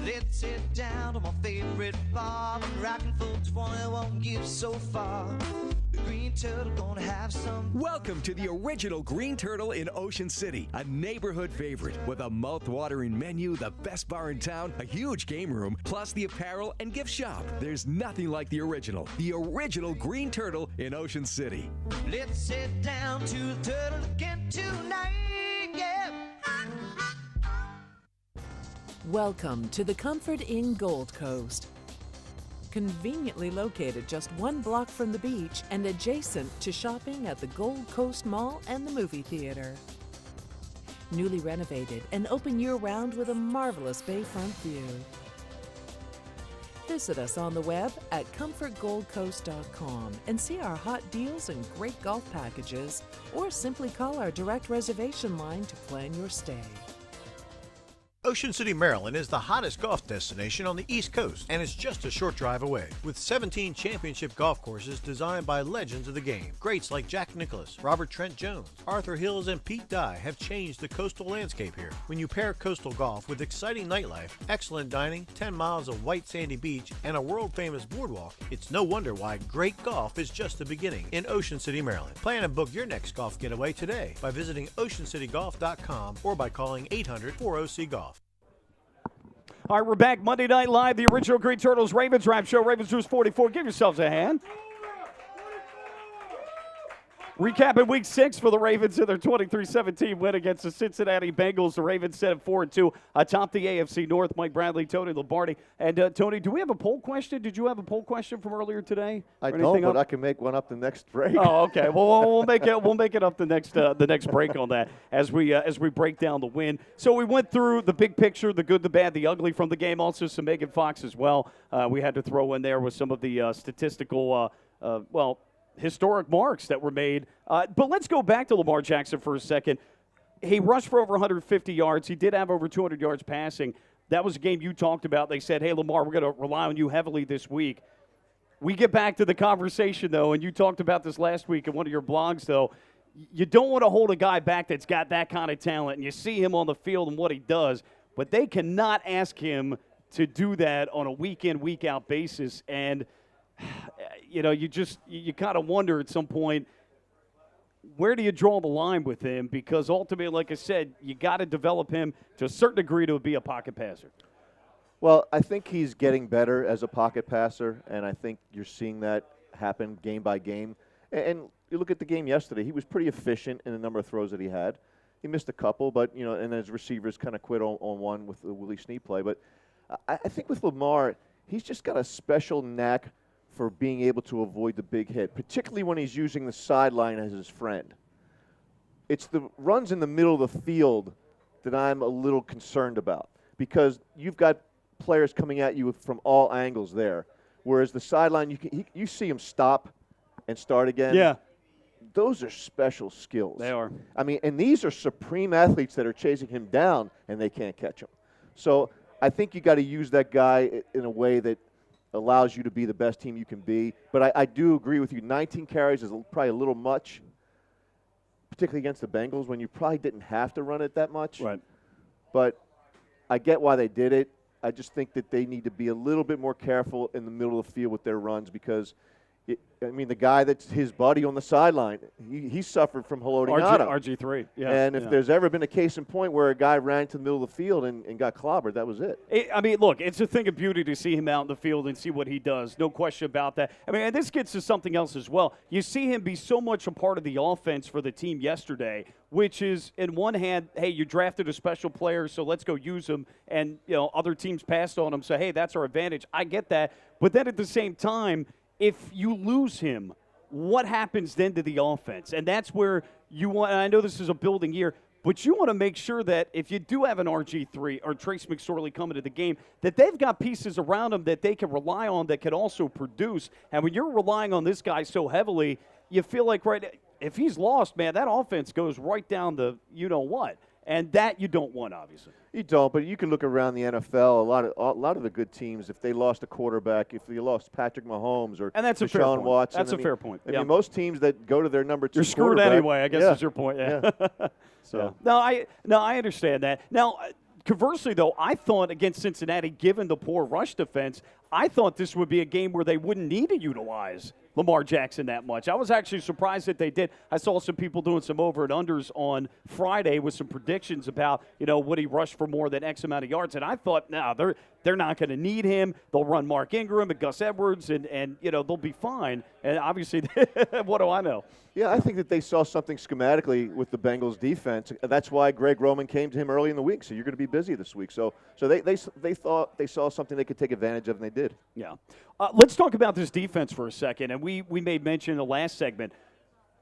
Let's sit down to my favorite bar. Been rocking for 21 years so far. The Green Turtle gonna have some. Welcome to the original Green Turtle in Ocean City, a neighborhood favorite with a mouth-watering menu, the best bar in town, a huge game room, plus the apparel and gift shop. There's nothing like the original Green Turtle in Ocean City. Let's sit down to the turtle again tonight, yeah. Welcome to the Comfort Inn Gold Coast. Conveniently located just 1 block from the beach and adjacent to shopping at the Gold Coast Mall and the movie theater. Newly renovated and open year-round with a marvelous bayfront view. Visit us on the web at comfortgoldcoast.com and see our hot deals and great golf packages, or simply call our direct reservation line to plan your stay. Ocean City, Maryland is the hottest golf destination on the East Coast, and it's just a short drive away. With 17 championship golf courses designed by legends of the game, greats like Jack Nicklaus, Robert Trent Jones, Arthur Hills, and Pete Dye have changed the coastal landscape here. When you pair coastal golf with exciting nightlife, excellent dining, 10 miles of white sandy beach, and a world-famous boardwalk, it's no wonder why great golf is just the beginning in Ocean City, Maryland. Plan and book your next golf getaway today by visiting oceancitygolf.com or by calling 800-4OC-GOLF. All right, we're back Monday Night Live, the original Green Turtles Ravens Wrap Show. Ravens lose 44. Give yourselves a hand. Recapping Week 6 for the Ravens in their 23-17 win against the Cincinnati Bengals. The Ravens set at 4-2 atop the AFC North. Mike Bradley, Tony Lombardi. And, Tony, do we have a poll question? Did you have a poll question from earlier today? I don't, but I can make one up the next break. Oh, okay. Well, we'll make it up the next break on that as we break down the win. So we went through the big picture, the good, the bad, the ugly from the game. Also some Megan Fox as well. We had to throw in there with some of the statistical, historic marks that were made. But let's go back to Lamar Jackson for a second. He rushed for over 150 yards. He did have over 200 yards passing. That was a game you talked about. They said, hey, Lamar, we're going to rely on you heavily this week. We get back to the conversation, though, and you talked about this last week in one of your blogs, though. You don't want to hold a guy back that's got that kind of talent, and you see him on the field and what he does, but they cannot ask him to do that on a week-in, week-out basis. And you know, you kind of wonder at some point, where do you draw the line with him? Because ultimately, like I said, you got to develop him to a certain degree to be a pocket passer. Well, I think he's getting better as a pocket passer, and I think you're seeing that happen game by game. And you look at the game yesterday, he was pretty efficient in the number of throws that he had. He missed a couple, but, you know, and his receivers kind of quit on one with the Willie Snead play. But I think with Lamar, he's just got a special knack for being able to avoid the big hit, particularly when he's using the sideline as his friend. It's the runs in the middle of the field that I'm a little concerned about, because you've got players coming at you from all angles there, whereas the sideline, you see him stop and start again. Yeah. Those are special skills. They are. I mean, and these are supreme athletes that are chasing him down, and they can't catch him. So I think you got to use that guy in a way that allows you to be the best team you can be. But I do agree with you. 19 carries is probably a little much, particularly against the Bengals, when you probably didn't have to run it that much. Right. But I get why they did it. I just think that they need to be a little bit more careful in the middle of the field with their runs, because the guy that's his buddy on the sideline, he suffered from hallucinating. RG3, yeah. And if there's ever been a case in point where a guy ran to the middle of the field and got clobbered, that was it. Look, it's a thing of beauty to see him out in the field and see what he does. No question about that. And this gets to something else as well. You see him be so much a part of the offense for the team yesterday, which is, in one hand, hey, you drafted a special player, so let's go use him. And, you know, other teams passed on him, so, hey, that's our advantage. I get that. But then at the same time, if you lose him, what happens then to the offense? And that's where you want – and I know this is a building year, but you want to make sure that if you do have an RG3 or Trace McSorley coming to the game, that they've got pieces around them that they can rely on that can also produce. And when you're relying on this guy so heavily, you feel like, right, if he's lost, man, that offense goes right down the you-know-what. And that you don't want, obviously. You don't, but you can look around the NFL. A lot of the good teams, if they lost a quarterback, if they lost Patrick Mahomes or Deshaun Watson. That's a fair point. I mean, most teams that go to their number 2 you're screwed anyway, I guess is your point. Yeah. So No, I understand that. Now, conversely, though, I thought against Cincinnati, given the poor rush defense, I thought this would be a game where they wouldn't need to utilize Lamar Jackson that much. I was actually surprised that they did. I saw some people doing some over and unders on Friday with some predictions about, would he rush for more than X amount of yards? And I thought, no, they're not going to need him. They'll run Mark Ingram and Gus Edwards, and they'll be fine. And obviously, what do I know? Yeah, I think that they saw something schematically with the Bengals defense. That's why Greg Roman came to him early in the week. So you're going to be busy this week. So they thought they saw something they could take advantage of, and they did. Yeah. Let's talk about this defense for a second. And we made mention in the last segment.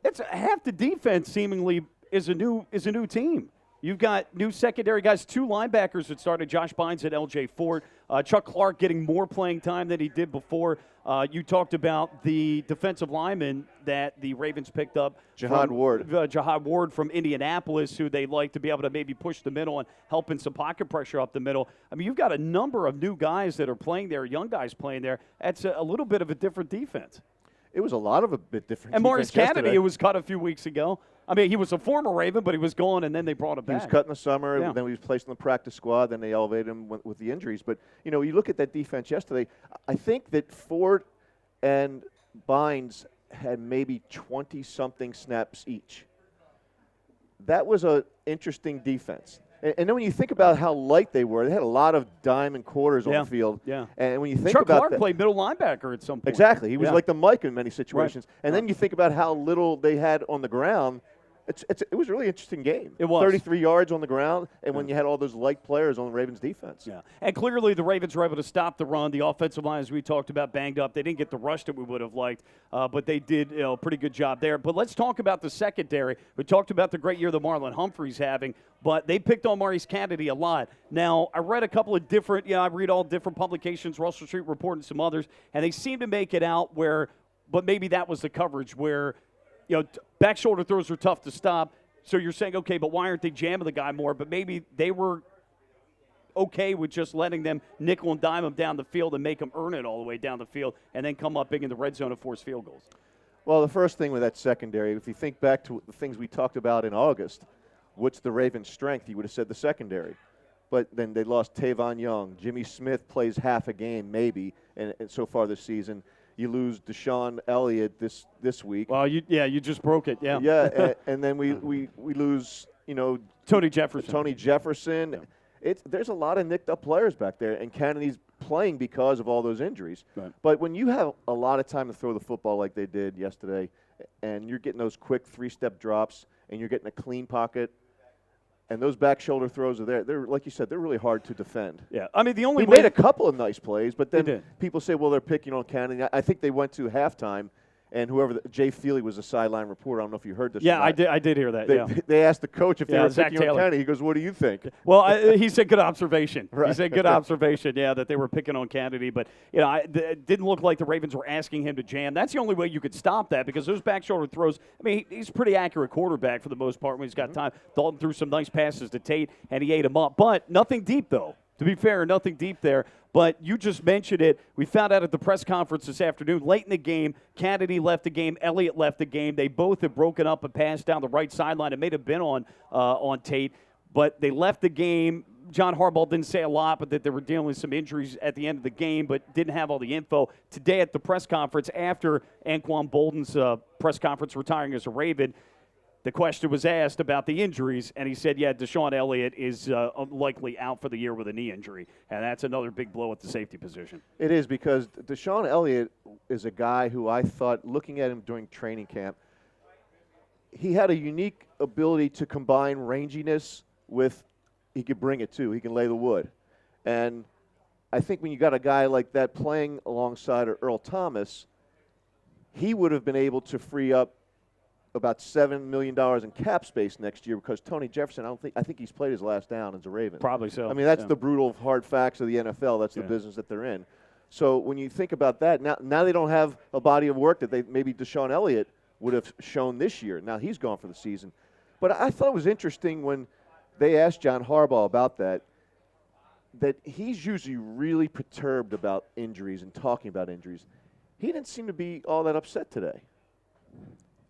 It's half the defense seemingly is a new team. You've got new secondary guys, 2 linebackers that started, Josh Bynes and L.J. Ford. Chuck Clark getting more playing time than he did before. You talked about the defensive lineman that the Ravens picked up. Jihad Ward from Indianapolis, who they like to be able to maybe push the middle and helping some pocket pressure up the middle. I mean, you've got a number of new guys that are playing there, young guys playing there. That's a little bit of a different defense. It was a lot of a bit different. And Maurice Kennedy, who was cut a few weeks ago. I mean, he was a former Raven, but he was gone, and then they brought him back. He was cut in the summer, then he was placed on the practice squad, then they elevated him with the injuries. But, you look at that defense yesterday, I think that Ford and Bynes had maybe 20-something snaps each. That was an interesting defense. And then when you think about how light they were, they had a lot of dime and quarters on the field. Yeah. And when you think Chuck about Clark played middle linebacker at some point. Exactly. He was like the Mike in many situations. Right. And then you think about how little they had on the ground. It was a really interesting game. It was. 33 yards on the ground, and when you had all those light players on the Ravens' defense. Yeah, and clearly the Ravens were able to stop the run. The offensive line, as we talked about, banged up. They didn't get the rush that we would have liked, but they did a pretty good job there. But let's talk about the secondary. We talked about the great year that Marlon Humphrey's having, but they picked on Maurice Kennedy a lot. Now, I read a couple of different, I read all different publications, Russell Street Report and some others, and they seem to make it out where, but maybe that was the coverage where, back shoulder throws are tough to stop. So you're saying, okay, but why aren't they jamming the guy more? But maybe they were okay with just letting them nickel and dime him down the field and make them earn it all the way down the field and then come up big in the red zone and force field goals. Well, the first thing with that secondary, if you think back to the things we talked about in August, what's the Ravens' strength? You would have said the secondary. But then they lost Tavon Young. Jimmy Smith plays half a game maybe, and so far this season. You lose Deshaun Elliott this week. Well, you just broke it, yeah. Yeah, and then we lose, Tony Jefferson. Tony Jefferson. Yeah. There's a lot of nicked up players back there, and Kennedy's playing because of all those injuries. Right. But when you have a lot of time to throw the football like they did yesterday, and you're getting those quick 3-step drops, and you're getting a clean pocket, and those back shoulder throws are there. They're, like you said, they're really hard to defend. Yeah, I mean, the only He way made a couple of nice plays, but then people say, well, they're picking on Kennedy. I think they went to halftime, and Jay Feely was a sideline reporter. I don't know if you heard this. Yeah, I did hear that, They asked the coach if they were Zach picking Taylor. on Kennedy. He goes, what do you think? Well, he said good observation. Right. He said good observation, that they were picking on Kennedy. But, it didn't look like the Ravens were asking him to jam. That's the only way you could stop that because those back shoulder throws, I mean, he's a pretty accurate quarterback for the most part when he's got time. Dalton threw some nice passes to Tate, and he ate him up. But nothing deep, though. To be fair, nothing deep there. But you just mentioned it. We found out at the press conference this afternoon, late in the game, Kennedy left the game, Elliott left the game. They both have broken up and passed down the right sideline. It may have been on Tate, but they left the game. John Harbaugh didn't say a lot, but that they were dealing with some injuries at the end of the game, but didn't have all the info. Today at the press conference, after Anquan Bolden's press conference retiring as a Raven, the question was asked about the injuries, and he said, Deshaun Elliott is likely out for the year with a knee injury, and that's another big blow at the safety position. It is because Deshaun Elliott is a guy who I thought, looking at him during training camp, he had a unique ability to combine ranginess with he could bring it too. He can lay the wood. And I think when you got a guy like that playing alongside Earl Thomas, he would have been able to free up about $7 million in cap space next year because Tony Jefferson, I think he's played his last down as a Raven. Probably so. I mean, that's the brutal, hard facts of the NFL. That's the business that they're in. So when you think about that, now they don't have a body of work that maybe Deshaun Elliott would have shown this year. Now he's gone for the season. But I thought it was interesting when they asked John Harbaugh about that he's usually really perturbed about injuries and talking about injuries. He didn't seem to be all that upset today.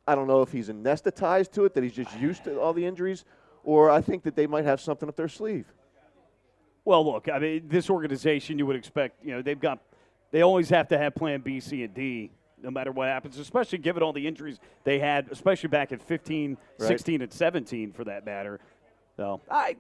I don't know if he's anesthetized to it, that he's just used to all the injuries, or I think that they might have something up their sleeve. Well, look, I mean, this organization, you would expect, they always have to have plan B, C, and D no matter what happens, especially given all the injuries they had, especially back at 15, Right. 16, and 17 for that matter. So, I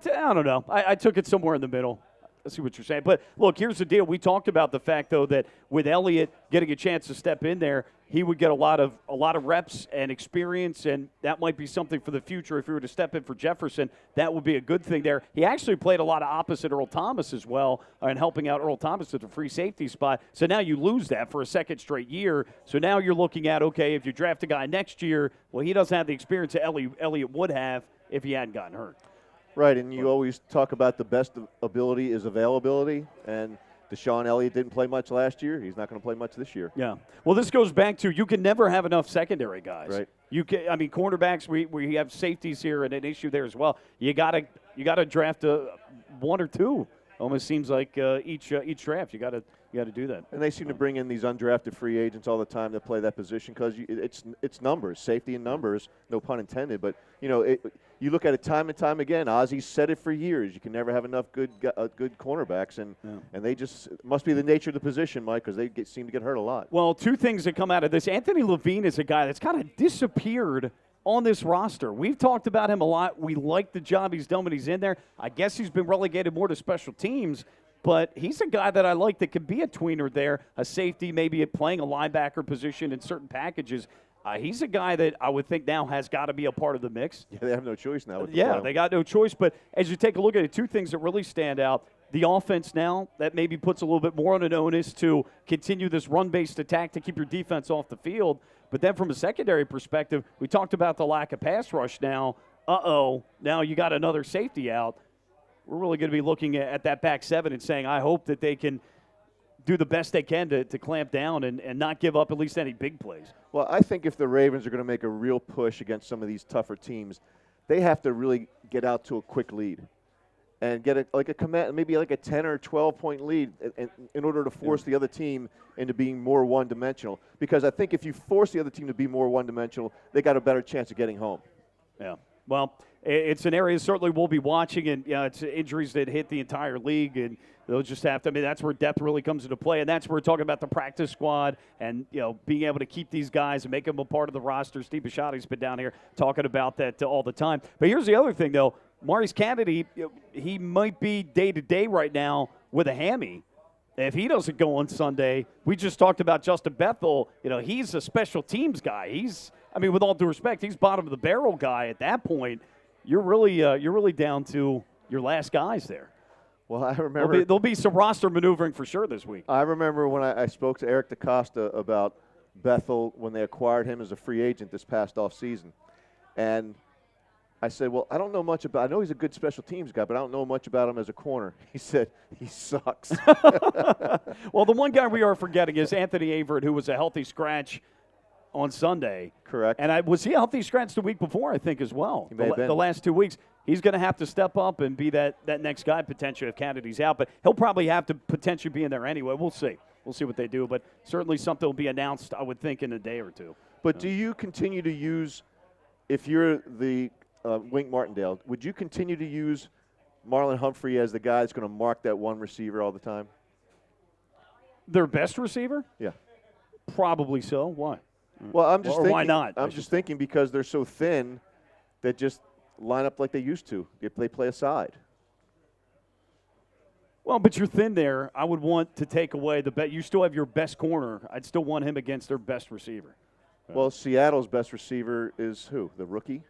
don't know. I took it somewhere in the middle. I see what you're saying. But, look, here's the deal. We talked about the fact, though, that with Elliott getting a chance to step in there, he would get a lot of reps and experience, and that might be something for the future. If he were to step in for Jefferson, that would be a good thing there. He actually played a lot of opposite Earl Thomas as well, and helping out Earl Thomas at the free safety spot. So now you lose that for a second straight year. So now you're looking at, okay, if you draft a guy next year, well, he doesn't have the experience that Elliott would have if he hadn't gotten hurt. Right, and you always talk about the best ability is availability, and Deshaun Elliott didn't play much last year. He's not going to play much this year. Yeah. Well, this goes back to you can never have enough secondary guys. Right. Cornerbacks, we have safeties here and an issue there as well. You gotta draft one or two. Almost seems like each draft you gotta do that. And they seem to bring in these undrafted free agents all the time to play that position because it's numbers, safety and numbers, no pun intended. But you look at it time and time again. Ozzy's said it for years. You can never have enough good cornerbacks, and they just must be the nature of the position, Mike, because they seem to get hurt a lot. Well, two things that come out of this. Anthony Levine is a guy that's kind of disappeared on this roster. We've talked about him a lot. We like the job he's done when he's in there. I guess he's been relegated more to special teams, but he's a guy that I like that could be a tweener there, a safety, maybe playing a linebacker position in certain packages. He's a guy that I would think now has got to be a part of the mix. Yeah, they have no choice now. They got no choice. But as you take a look at it, two things that really stand out. The offense now, that maybe puts a little bit more on an onus to continue this run-based attack to keep your defense off the field. But then from a secondary perspective, we talked about the lack of pass rush now. Now you got another safety out. We're really going to be looking at that back seven and saying, I hope that they can do the best they can to clamp down and not give up at least any big plays. Well, I think if the Ravens are going to make a real push against some of these tougher teams, they have to really get out to a quick lead and get maybe like a 10 or 12-point lead in order to force the other team into being more one-dimensional. Because I think if you force the other team to be more one-dimensional, they got a better chance of getting home. Yeah. Well, it's an area certainly we'll be watching, and it's injuries that hit the entire league, and they'll just have to. I mean, that's where depth really comes into play, and that's where we're talking about the practice squad and being able to keep these guys and make them a part of the roster. Steve Bisciotti's been down here talking about that all the time. But here's the other thing, though. Maurice Kennedy, he might be day-to-day right now with a hammy. If he doesn't go on Sunday, we just talked about Justin Bethel. He's a special teams guy. With all due respect, he's bottom of the barrel guy at that point. You're really down to your last guys there. Well, I remember there'll be some roster maneuvering for sure this week. I remember when I spoke to Eric DaCosta about Bethel when they acquired him as a free agent this past offseason. And I said, well, I don't know much about – I know he's a good special teams guy, but I don't know much about him as a corner. He said, he sucks. Well, the one guy we are forgetting is Anthony Averett, who was a healthy scratch on Sunday. Correct. And was he a healthy scratch the week before, I think, as well? He may have been. The last 2 weeks. He's going to have to step up and be that next guy potentially if Kennedy's out. But he'll probably have to potentially be in there anyway. We'll see. We'll see what they do. But certainly something will be announced, I would think, in a day or two. But do you continue to use – if you're the Wink Martindale, would you continue to use Marlon Humphrey as the guy that's going to mark that one receiver all the time? Their best receiver? Yeah. Probably so. Why? Well, I'm just thinking. Why not? I'm just thinking because they're so thin that just line up like they used to. If they play aside. Well, but you're thin there. I would want to take away the bet. You still have your best corner. I'd still want him against their best receiver. Well, Seattle's best receiver is who? The rookie?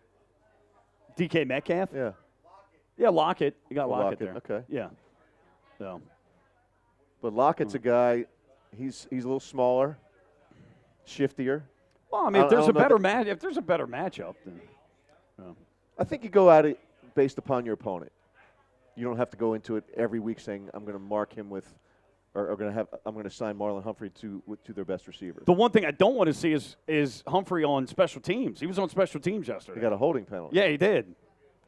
DK Metcalf? Yeah. Yeah, Lockett. You got Lockett there. Okay. Yeah. So. But Lockett's a guy. He's a little smaller, shiftier. Well, I mean, if there's a better matchup, then. I think you go at it based upon your opponent. You don't have to go into it every week saying I'm going to mark him with, or I'm going to sign Marlon Humphrey to their best receiver. The one thing I don't want to see is Humphrey on special teams. He was on special teams yesterday. He got a holding penalty. Yeah, he did.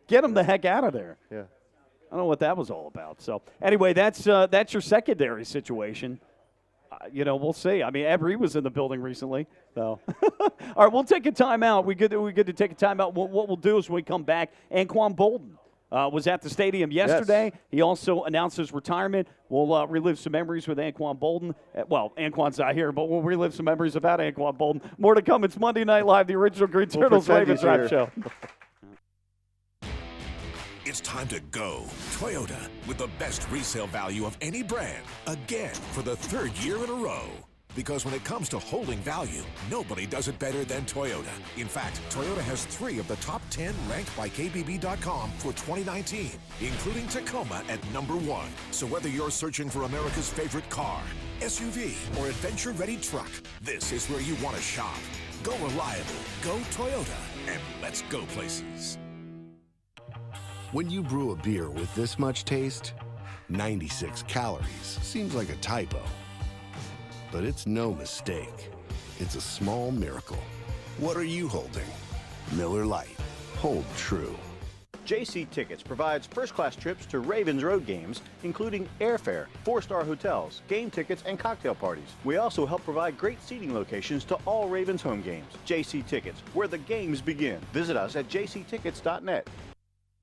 Get him the heck out of there. Yeah. I don't know what that was all about. So anyway, that's your secondary situation. We'll see. I mean, Ebery was in the building recently. So, all right, we'll take a timeout. We good to take a timeout. What we'll do is when we come back, Anquan Bolden was at the stadium yesterday. Yes. He also announced his retirement. We'll relive some memories with Anquan Bolden. Well, Anquan's not here, but we'll relive some memories about Anquan Bolden. More to come. It's Monday Night Live, the original Green Turtles Ravens Wrap Show. It's time to go Toyota with the best resale value of any brand, again for the third year in a row. Because when it comes to holding value, nobody does it better than Toyota. In fact, Toyota has 3 of the top 10 ranked by KBB.com for 2019, including Tacoma at number 1. So whether you're searching for America's favorite car, SUV, or adventure-ready truck, this is where you want to shop. Go reliable, go Toyota, and let's go places. When you brew a beer with this much taste, 96 calories seems like a typo. But it's no mistake. It's a small miracle. What are you holding? Miller Lite. Hold true. JC Tickets provides first-class trips to Ravens road games, including airfare, 4-star hotels, game tickets, and cocktail parties. We also help provide great seating locations to all Ravens home games. JC Tickets, where the games begin. Visit us at jctickets.net.